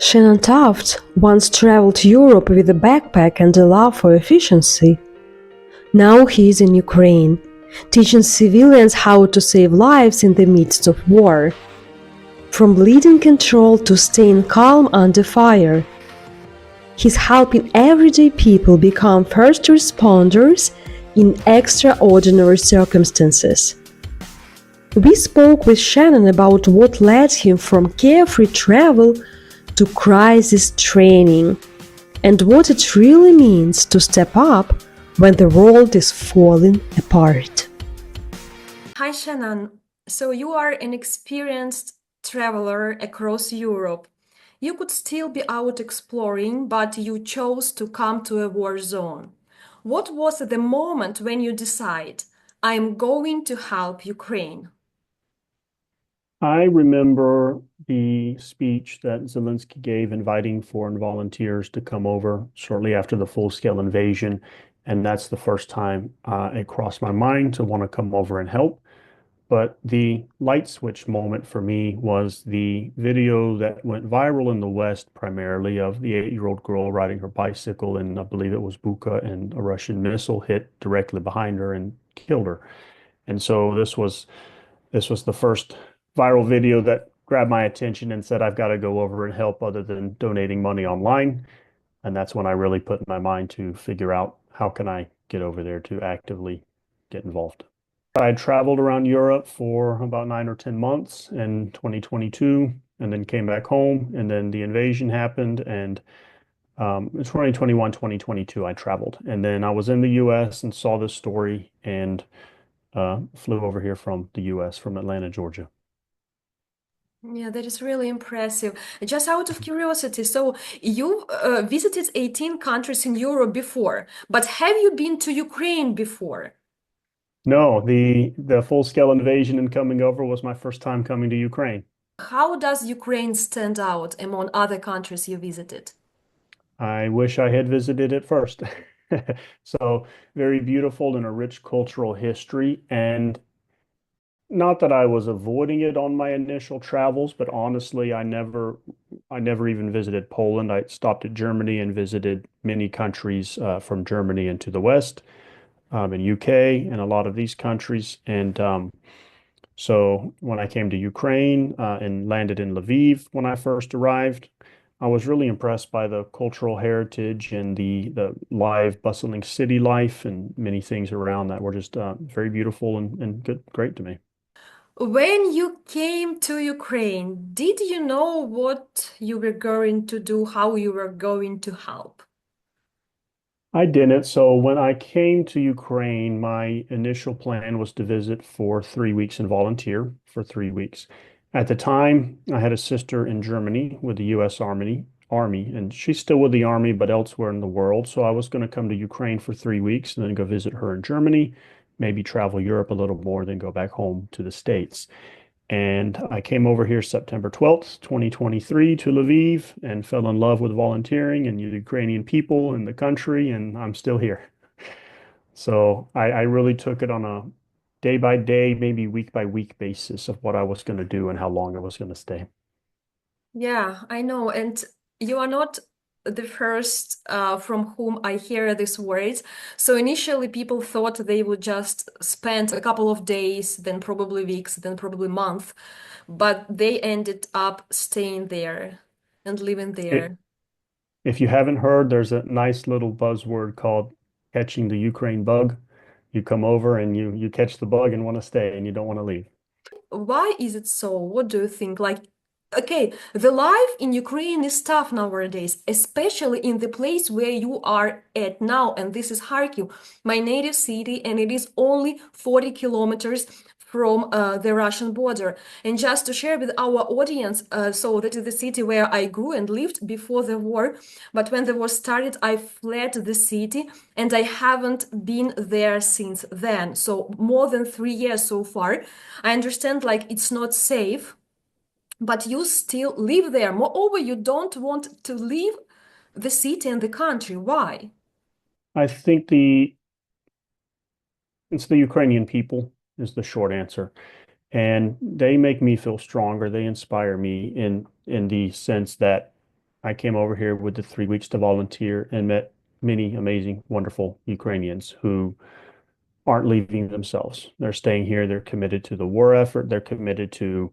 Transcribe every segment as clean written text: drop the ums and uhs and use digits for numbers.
Shannon Taft once traveled Europe with a backpack and a love for efficiency. Now he is in Ukraine, teaching civilians how to save lives in the midst of war. From leading control to staying calm under fire. He's helping everyday people become first responders in extraordinary circumstances. We spoke with Shannon about what led him from carefree travel to crisis training, and what it really means to step up when the world is falling apart. Hi, Shannon. So you are an experienced traveler across Europe. You could still be out exploring, but you chose to come to a war zone. What was the moment when you decide, I'm going to help Ukraine? I remember the speech that Zelensky gave inviting foreign volunteers to come over shortly after the full-scale invasion. And that's the first time it crossed my mind to want to come over and help. But the light switch moment for me was the video that went viral in the West, primarily of the 8-year-old girl riding her bicycle, and I believe it was Bucha, and a Russian missile hit directly behind her and killed her. And so this was the first viral video that grabbed my attention and said, I've got to go over and help other than donating money online. And that's when I really put my mind to figure out how can I get over there to actively get involved. I had traveled around Europe for about 9 or 10 months in 2022 and then came back home, and then the invasion happened, and in 2021, 2022, I traveled. And then I was in the US and saw this story and flew over here from the US, from Atlanta, Georgia. Yeah, that is really impressive. Just out of curiosity, so you visited 18 countries in Europe before, but have you been to Ukraine before? No, the full-scale invasion and coming over was my first time coming to Ukraine. How does Ukraine stand out among other countries you visited? I wish I had visited it first. So very beautiful and a rich cultural history. And not that I was avoiding it on my initial travels, but honestly, I never even visited Poland. I stopped at Germany and visited many countries from Germany into the West, in UK and a lot of these countries. And so when I came to Ukraine and landed in Lviv when I first arrived, I was really impressed by the cultural heritage and the live, bustling city life, and many things around that were just very beautiful and good, great to me. When you came to Ukraine, did you know what you were going to do, how you were going to help? I didn't. So when I came to Ukraine, my initial plan was to visit for 3 weeks and volunteer for 3 weeks. At the time, I had a sister in Germany with the U.S. Army, and she's still with the Army, but elsewhere in the world. So I was going to come to Ukraine for 3 weeks and then go visit her in Germany, maybe travel Europe a little more, then go back home to the States. And I came over here September 12th, 2023 to Lviv and fell in love with volunteering and the Ukrainian people and the country, and I'm still here. So I really took it on a day by day, maybe week by week basis of what I was going to do and how long I was going to stay. Yeah, I know. And you are not the first from whom I hear these words. So initially, people thought they would just spend a couple of days, then probably weeks, then probably month, but they ended up staying there and living It, there. if you haven't heard, there's a nice little buzzword called catching the Ukraine bug. You come over and you catch the bug and want to stay and you don't want to leave. Why is it so? What do you think? Like, okay, the life in Ukraine is tough nowadays, especially in the place where you are at now, and this is Kharkiv, my native city, and it is only 40 kilometers from the Russian border. And just to share with our audience, so that is the city where I grew and lived before the war. But when the war started, I fled the city and I haven't been there since then. So more than 3 years so far. I understand like it's not safe, but you still live there. Moreover, you don't want to leave the city and the country. Why? I think it's the Ukrainian people is the short answer. And they make me feel stronger. They inspire me in the sense that I came over here with the 3 weeks to volunteer and met many amazing, wonderful Ukrainians who aren't leaving themselves. They're staying here. They're committed to the war effort. They're committed to,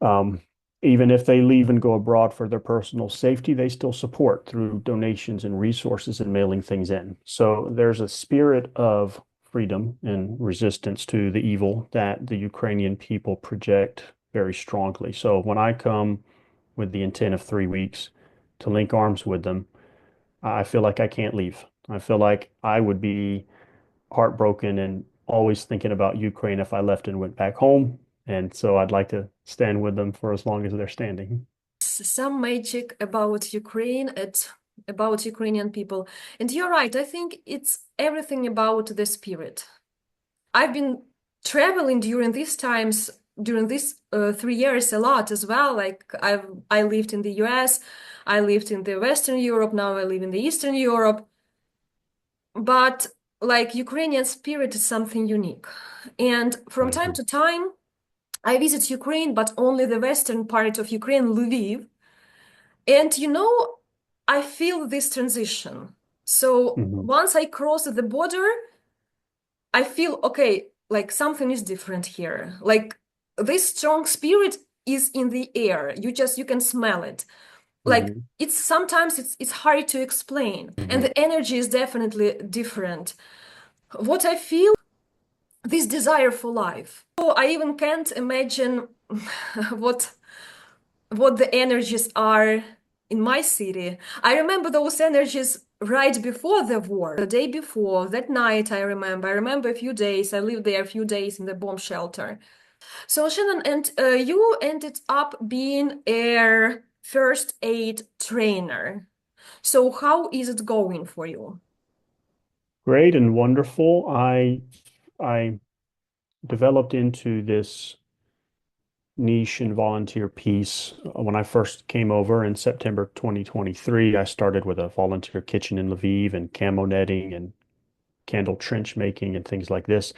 um, even if they leave and go abroad for their personal safety, they still support through donations and resources and mailing things in. So there's a spirit of freedom and resistance to the evil that the Ukrainian people project very strongly. So when I come with the intent of 3 weeks to link arms with them, I feel like I can't leave. I feel like I would be heartbroken and always thinking about Ukraine if I left and went back home. And so I'd like to stand with them for as long as they're standing. Some magic about Ukraine, about Ukrainian people. And you're right, I think it's everything about the spirit. I've been traveling during these times, during these 3 years a lot as well. Like I lived in the US, I lived in the Western Europe, now I live in the Eastern Europe. But like Ukrainian spirit is something unique. And from time Mhm. to time, I visit Ukraine, but only the western part of Ukraine, Lviv. And I feel this transition. So Mhm. once I cross the border, I feel okay, like something is different here. Like this strong spirit is in the air. You can smell it. Like Mhm. it's sometimes it's hard to explain, and Mhm. the energy is definitely different. What I feel, this desire for life. So I even can't imagine what what the energies are in my city. I remember those energies right before the war, the day before, that night I remember a few days, I lived there a few days in the bomb shelter. So Shannon, and you ended up being a first aid trainer. So how is it going for you? Great and wonderful. I developed into this niche and volunteer piece when I first came over in September 2023. I started with a volunteer kitchen in Lviv and camo netting and candle trench making and things like this.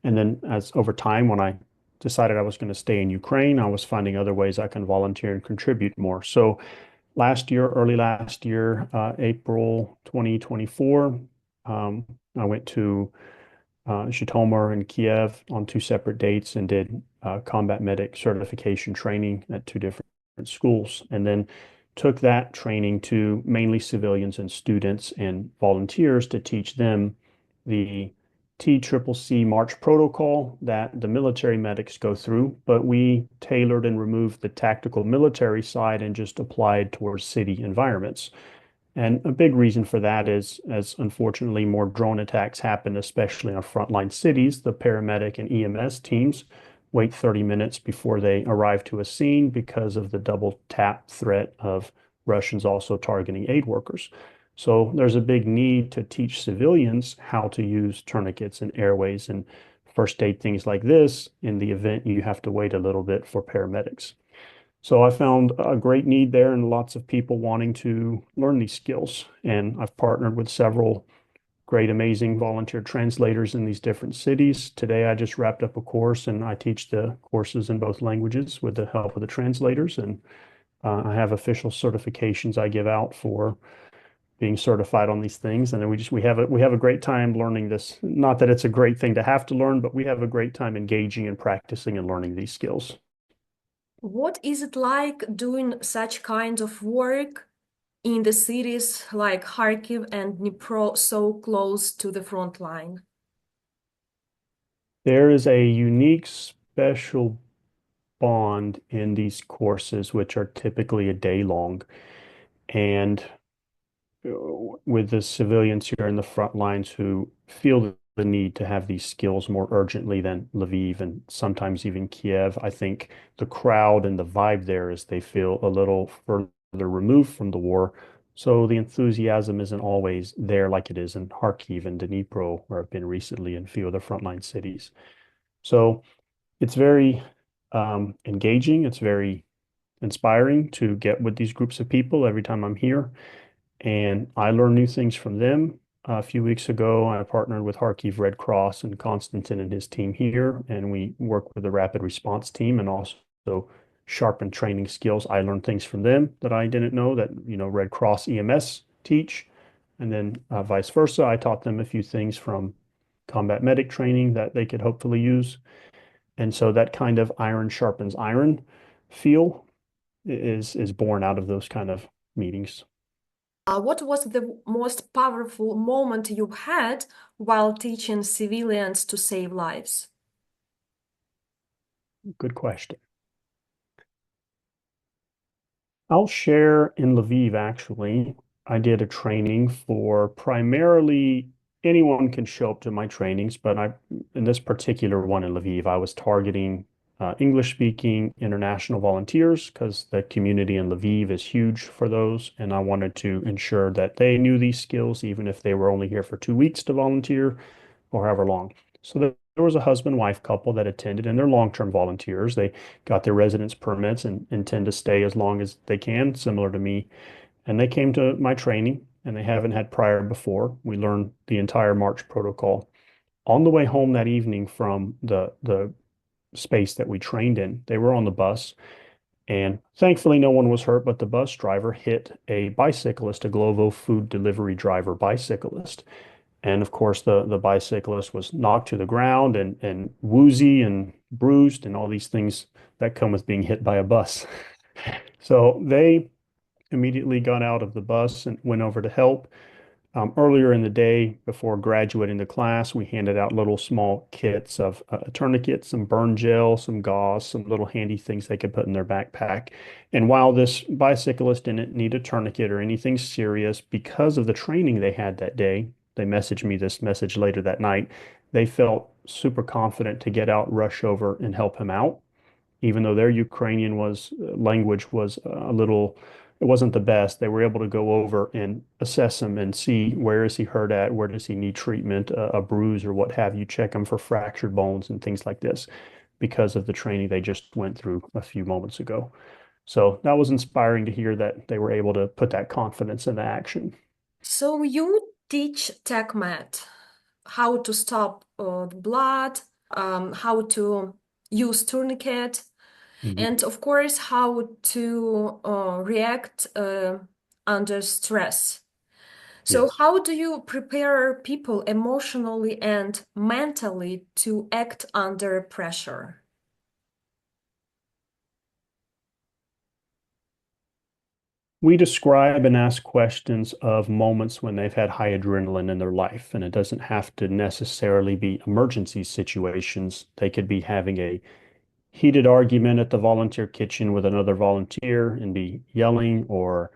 And then as over time, when I decided I was going to stay in Ukraine, I was finding other ways I can volunteer and contribute more. So last year, early last year, April 2024, um, I went to Zhytomyr and Kiev on two separate dates and did combat medic certification training at two different schools. And then took that training to mainly civilians and students and volunteers to teach them the TCCC March protocol that the military medics go through, but we tailored and removed the tactical military side and just applied towards city environments. And a big reason for that is, as unfortunately more drone attacks happen, especially on frontline cities, the paramedic and EMS teams wait 30 minutes before they arrive to a scene because of the double tap threat of Russians also targeting aid workers. So there's a big need to teach civilians how to use tourniquets and airways and first aid things like this in the event you have to wait a little bit for paramedics. So I found a great need there and lots of people wanting to learn these skills. And I've partnered with several great, amazing volunteer translators in these different cities. Today, I just wrapped up a course and I teach the courses in both languages with the help of the translators. And I have official certifications I give out for being certified on these things. And then we have a great time learning this. Not that it's a great thing to have to learn, but we have a great time engaging and practicing and learning these skills. What is it like doing such kind of work in the cities like Kharkiv and Dnipro, so close to the front line? There is a unique, special bond in these courses, which are typically a day long. And with the civilians here in the front lines who feel the need to have these skills more urgently than Lviv and sometimes even Kiev, I think the crowd and the vibe there is they feel a little further removed from the war. So the enthusiasm isn't always there like it is in Kharkiv and Dnipro, where I've been recently in a few of the frontline cities. So it's very engaging. It's very inspiring to get with these groups of people every time I'm here. And I learn new things from them. A few weeks ago, I partnered with Kharkiv Red Cross and Konstantin and his team here, and we work with the rapid response team and also sharpen training skills. I learned things from them that I didn't know that, Red Cross EMS teach. And then vice versa, I taught them a few things from combat medic training that they could hopefully use. And so that kind of iron sharpens iron feel is born out of those kind of meetings. What was the most powerful moment you had while teaching civilians to save lives? Good question. I'll share in Lviv, actually. I did a training for primarily anyone can show up to my trainings, but in this particular one in Lviv, I was targeting English speaking international volunteers because the community in Lviv is huge for those. And I wanted to ensure that they knew these skills, even if they were only here for 2 weeks to volunteer or however long. So there was a husband-wife couple that attended, and they're long-term volunteers. They got their residence permits and intend to stay as long as they can, similar to me. And they came to my training, and they haven't had prior before. We learned the entire March protocol. On the way home that evening from the space that we trained in, they were on the bus, and thankfully no one was hurt, but the bus driver hit a bicyclist, a Glovo food delivery driver bicyclist. And of course, the bicyclist was knocked to the ground and woozy and bruised and all these things that come with being hit by a bus. So they immediately got out of the bus and went over to help. Earlier in the day, before graduating the class, we handed out little small kits of tourniquets, some burn gel, some gauze, some little handy things they could put in their backpack. And while this bicyclist didn't need a tourniquet or anything serious, because of the training they had that day, they messaged me this message later that night. They felt super confident to get out, rush over, and help him out even though their Ukrainian was language was a little, it wasn't the best. They were able to go over and assess him and see where is he hurt at, where does he need treatment, a bruise or what have you, check him for fractured bones and things like this because of the training they just went through a few moments ago. So that was inspiring to hear that they were able to put that confidence into action. So you teach TechMed, how to stop blood, how to use tourniquet, Mhm. and of course, how to react under stress. So Yes. how do you prepare people emotionally and mentally to act under pressure? We describe and ask questions of moments when they've had high adrenaline in their life, and it doesn't have to necessarily be emergency situations. They could be having a heated argument at the volunteer kitchen with another volunteer and be yelling, or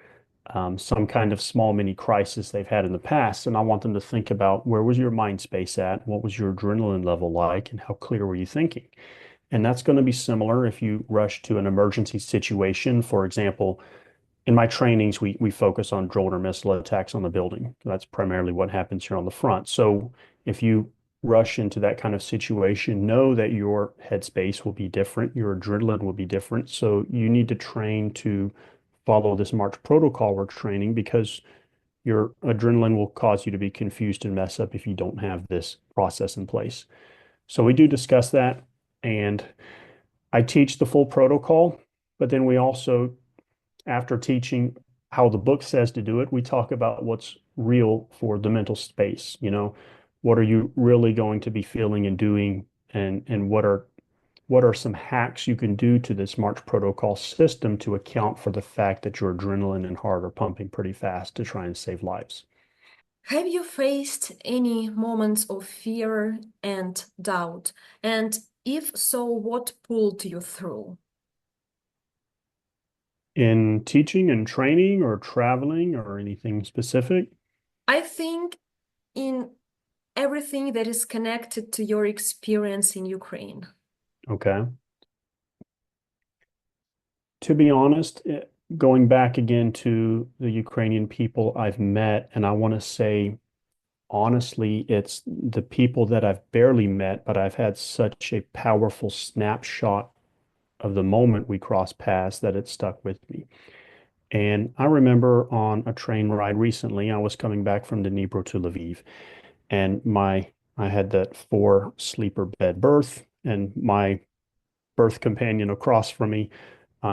some kind of small mini crisis they've had in the past. And I want them to think about where was your mind space at? What was your adrenaline level like? And how clear were you thinking? And that's going to be similar if you rush to an emergency situation. For example, in my trainings, we focus on drone or missile attacks on the building. That's primarily what happens here on the front. So if you rush into that kind of situation, know that your headspace will be different, your adrenaline will be different. So you need to train to follow this March protocol we're training because your adrenaline will cause you to be confused and mess up if you don't have this process in place. So we do discuss that, and I teach the full protocol, but then we also after teaching how the book says to do it, we talk about what's real for the mental space. What are you really going to be feeling and doing, and what are some hacks you can do to this March protocol system to account for the fact that your adrenaline and heart are pumping pretty fast to try and save lives. Have you faced any moments of fear and doubt? And if so, what pulled you through? In teaching and training or traveling or anything specific? I think in everything that is connected to your experience in Ukraine. Okay. To be honest, going back again to the Ukrainian people I've met, and I want to say honestly, it's the people that I've barely met, but I've had such a powerful snapshot of the moment we crossed paths that it stuck with me. And I remember on a train ride recently, I was coming back from Dnipro to Lviv, and I had that four sleeper bed berth, and my berth companion across from me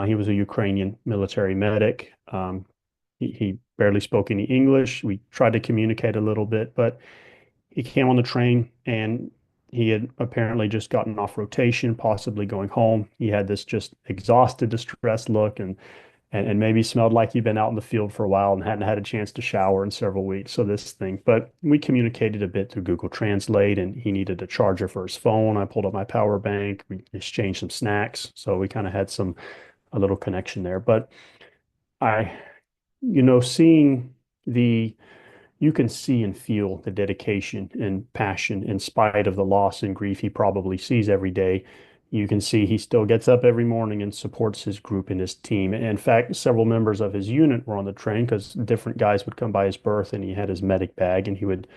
He was a Ukrainian military medic. He barely spoke any English. We tried to communicate a little bit, but he came on the train and he had apparently just gotten off rotation, possibly going home. He had this just exhausted, distressed look and maybe smelled like he'd been out in the field for a while and hadn't had a chance to shower in several weeks. So this thing, but we communicated a bit through Google Translate and he needed a charger for his phone. I pulled up my power bank. We exchanged some snacks. So we kind of had a little connection there. But I, seeing the you can see and feel the dedication and passion in spite of the loss and grief he probably sees every day. You can see he still gets up every morning and supports his group and his team. In fact, several members of his unit were on the train because different guys would come by his berth and he had his medic bag and he would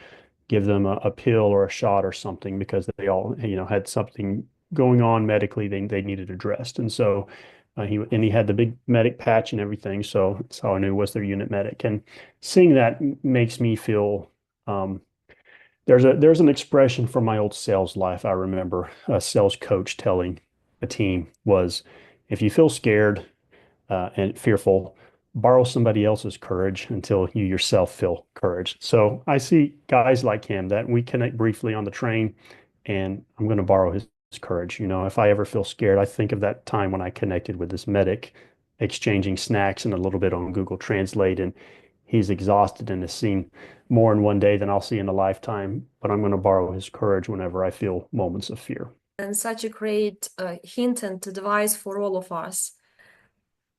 give them a pill or a shot or something because they all, had something going on medically they needed addressed. And so he had the big medic patch and everything. So that's how I knew was their unit medic. And seeing that makes me feel there's an expression from my old sales life. I remember a sales coach telling a team was if you feel scared and fearful, borrow somebody else's courage until you yourself feel courage. So I see guys like him that we connect briefly on the train, and I'm going to borrow his courage. If I ever feel scared, I think of that time when I connected with this medic, exchanging snacks and a little bit on Google Translate, and he's exhausted and has seen more in one day than I'll see in a lifetime. But I'm going to borrow his courage whenever I feel moments of fear. And such a great hint and advice for all of us.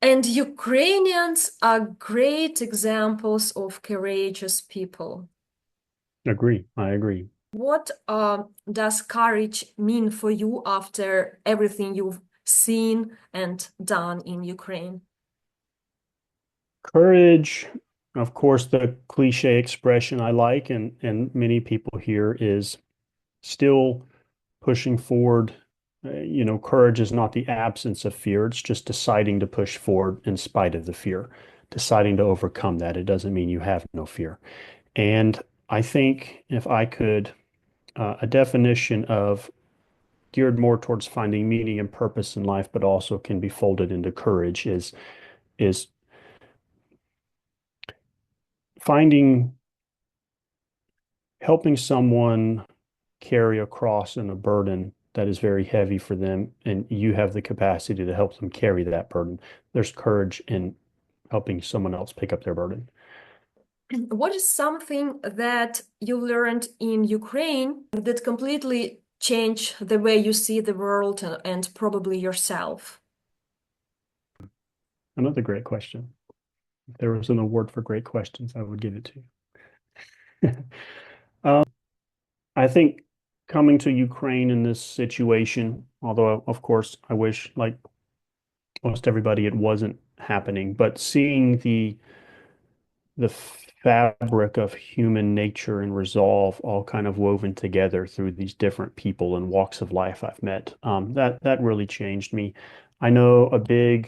And Ukrainians are great examples of courageous people. Agree. I agree. What does courage mean for you after everything you've seen and done in Ukraine? Courage, of course, the cliche expression I like and many people hear is still pushing forward. Courage is not the absence of fear. It's just deciding to push forward in spite of the fear, deciding to overcome that. It doesn't mean you have no fear. And I think if I could, a definition of geared more towards finding meaning and purpose in life, but also can be folded into courage is finding helping someone carry a cross and a burden that is very heavy for them, and you have the capacity to help them carry that burden. There's courage in helping someone else pick up their burden. What is something that you learned in Ukraine that completely changed the way you see the world and probably yourself? Another great question. If there was an award for great questions, I would give it to you. I think coming to Ukraine in this situation, although of course I wish, like most everybody, it wasn't happening, but seeing the fabric of human nature and resolve all kind of woven together through these different people and walks of life I've met, that really changed me. I know a big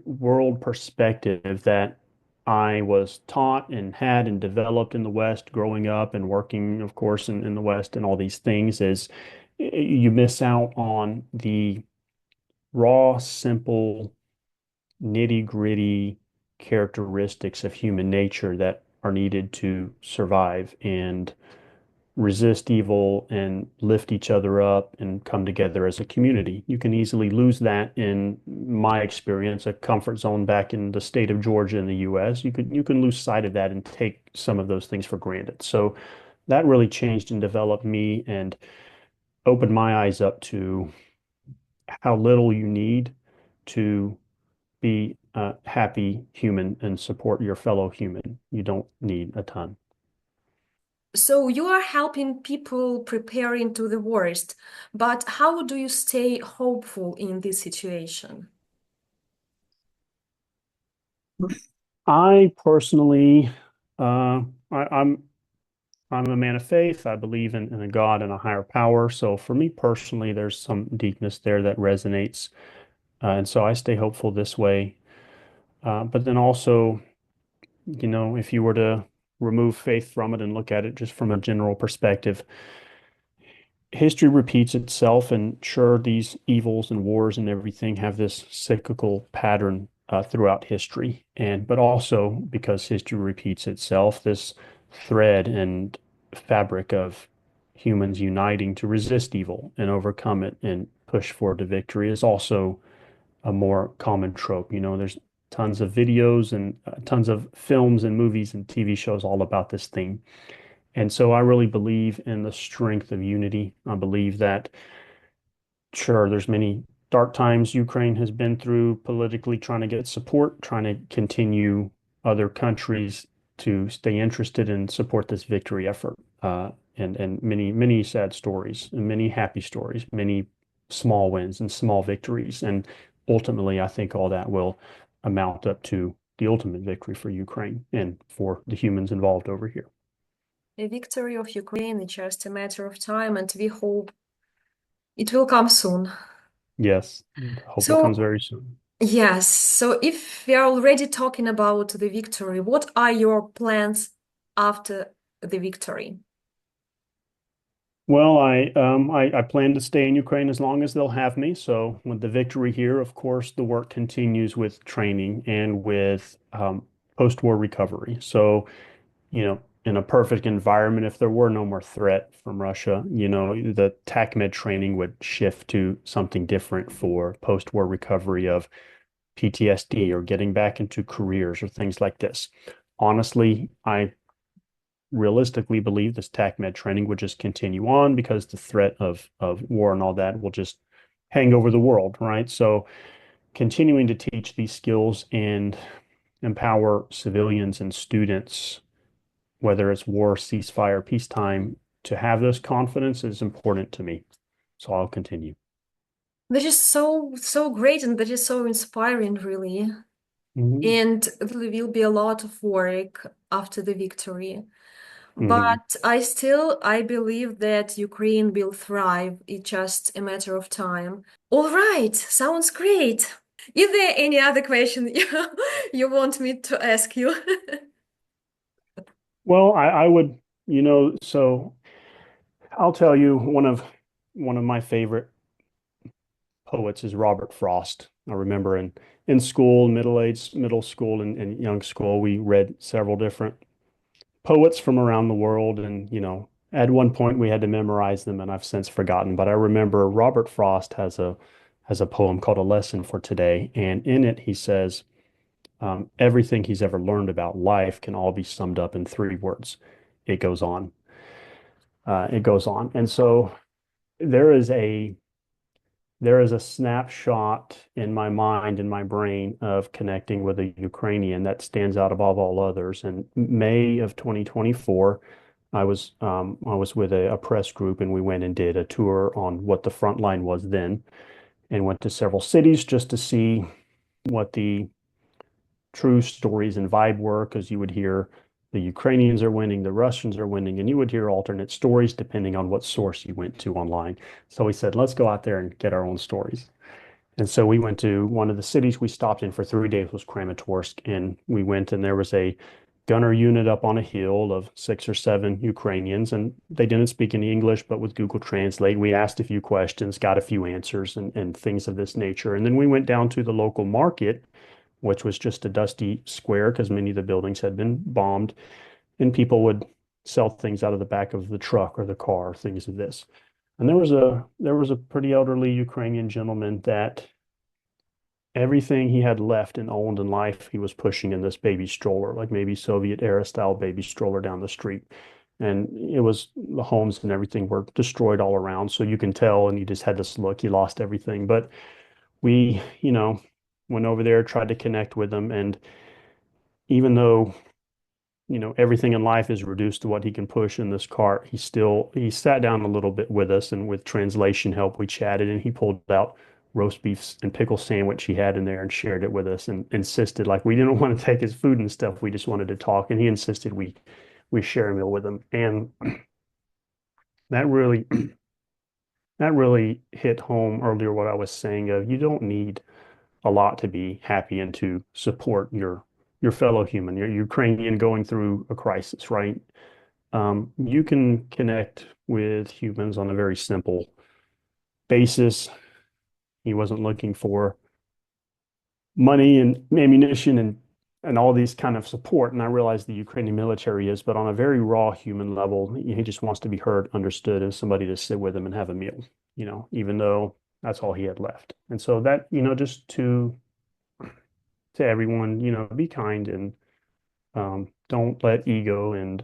world perspective that I was taught and had and developed in the West growing up and working, of course, in the West and all these things is you miss out on the raw, simple, nitty-gritty characteristics of human nature that are needed to survive and resist evil and lift each other up and come together as a community. You can easily lose that in my experience, a comfort zone back in the state of Georgia in the US. You can lose sight of that and take some of those things for granted. So that really changed and developed me and opened my eyes up to how little you need to be a happy human and support your fellow human. You don't need a ton. So you are helping people preparing to the worst, but how do you stay hopeful in this situation? I personally, uh, I'm a man of faith. I believe in a God and a higher power. So for me personally, there's some deepness there that resonates, and so I stay hopeful this way. But then also, if you were to remove faith from it and look at it just from a general perspective, history repeats itself, and sure, these evils and wars and everything have this cyclical pattern throughout history, and but also because history repeats itself, this thread and fabric of humans uniting to resist evil and overcome it and push forward to victory is also a more common trope. You know, there's tons of videos and tons of films and movies and TV shows all about this theme. And so I really believe in the strength of unity. I believe that, sure, there's many dark times Ukraine has been through politically trying to get support, trying to continue other countries to stay interested and support this victory effort. And many sad stories and many happy stories, many small wins and small victories. And ultimately, I think all that will amount up to the ultimate victory for Ukraine and for the humans involved over here. The victory of Ukraine is just a matter of time, and we hope it will come soon. Yes, hope it comes So, very soon. yes, so if we are already talking about the victory, what are your plans after the victory? Well, I plan to stay in Ukraine as long as they'll have me. So with the victory here, of course, the work continues with training and with post-war recovery. So, you know, in a perfect environment, if there were no more threat from Russia, you know, the TACMED training would shift to something different for post-war recovery of PTSD or getting back into careers or things like this. Honestly, I realistically believe this TACMED training would just continue on because the threat of war and all that will just hang over the world, right? So continuing to teach these skills and empower civilians and students, whether it's war, ceasefire, peacetime, to have this confidence is important to me. So I'll continue. That is so great, and that is so inspiring, really. Hmm. And there will be a lot of work after the victory. Hmm. But I believe that Ukraine will thrive. It's just a matter of time. All right, sounds great. Is there any other question you want me to ask you? Well, I would, you know, so I'll tell you one of my favorite poets is Robert Frost. I remember in school, middle school and young school, we read several different poets from around the world. And, you know, at one point we had to memorize them and I've since forgotten. But I remember Robert Frost has a poem called A Lesson for Today. And in it, he says, everything he's ever learned about life can all be summed up in three words. It goes on. It goes on. And so there is a there is a snapshot in my mind, in my brain, of connecting with a Ukrainian that stands out above all others. In May of 2024, I was with a press group and we went and did a tour on what the front line was then, and went to several cities just to see what the true stories and vibe were, because you would hear the Ukrainians are winning, the Russians are winning, and you would hear alternate stories depending on what source you went to online. So we said, let's go out there and get our own stories. And so we went to one of the cities we stopped in for 3 days was Kramatorsk, and we went and there was a gunner unit up on a hill of 6 or 7 Ukrainians, and they didn't speak any English, but with Google Translate, we asked a few questions, got a few answers, and things of this nature. And then we went down to the local market, which was just a dusty square because many of the buildings had been bombed, and people would sell things out of the back of the truck or the car, things of this. And there was a pretty elderly Ukrainian gentleman that everything he had left and owned in life, he was pushing in this baby stroller, like maybe Soviet era style baby stroller down the street. And it was the homes and everything were destroyed all around. So you can tell, and you just had this look, he lost everything. But we, you know, went over there, tried to connect with him. And even though, you know, everything in life is reduced to what he can push in this cart, he sat down a little bit with us, and with translation help, we chatted, and he pulled out roast beef and pickle sandwich he had in there and shared it with us, and insisted, like, we didn't want to take his food and stuff, we just wanted to talk, and he insisted we share a meal with him. And that really that really hit home earlier what I was saying of, you don't need a lot to be happy and to support your fellow human, your Ukrainian going through a crisis, right? You can connect with humans on a very simple basis. He wasn't looking for money and ammunition and all these kind of support. And I realize the Ukrainian military is, but on a very raw human level, he just wants to be heard, understood, as somebody to sit with him and have a meal, even though that's all he had left. And so that, just to everyone, be kind and don't let ego and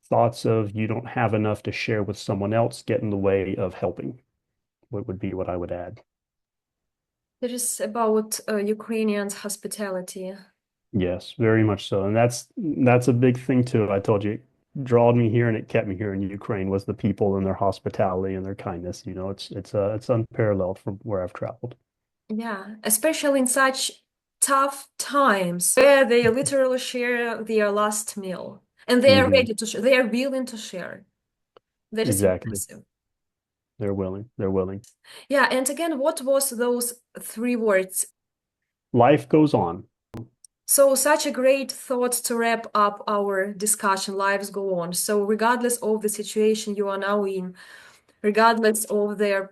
thoughts of you don't have enough to share with someone else get in the way of helping. What would be what I would add. It is about Ukrainians' hospitality. Yes, very much so. And that's a big thing too. I told you, it drawed me here and it kept me here in Ukraine was the people and their hospitality and their kindness. It's unparalleled from where I've traveled. Yeah, especially in such tough times where they literally share their last meal and they are ready to share, they are willing to share. That is Exactly. impressive. They're willing. They're willing. Yeah, and again, what was those 3 words? Life goes on. So such a great thought to wrap up our discussion. Lives go on. So regardless of the situation you are now in, regardless of the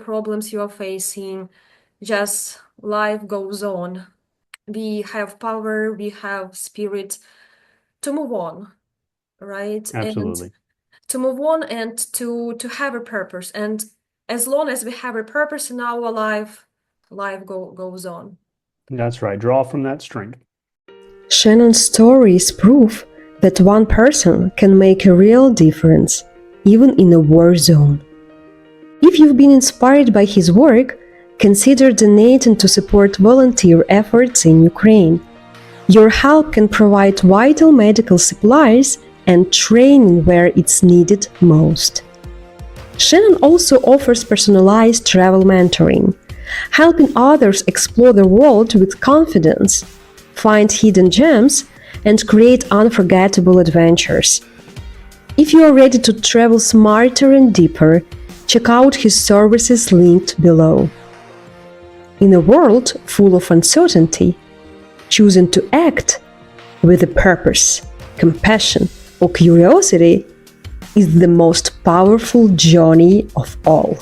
problems you are facing, just life goes on. We have power, we have spirit to move on, right? Absolutely. And to move on and to have a purpose. And as long as we have a purpose in our life, goes on. That's right. Draw from that strength. Shannon's story is proof that one person can make a real difference, even in a war zone. If you've been inspired by his work, consider donating to support volunteer efforts in Ukraine. Your help can provide vital medical supplies and training where it's needed most. Shannon also offers personalized travel mentoring, helping others explore the world with confidence, find hidden gems, and create unforgettable adventures. If you are ready to travel smarter and deeper, check out his services linked below. In a world full of uncertainty, choosing to act with a purpose, compassion, or curiosity is the most powerful journey of all.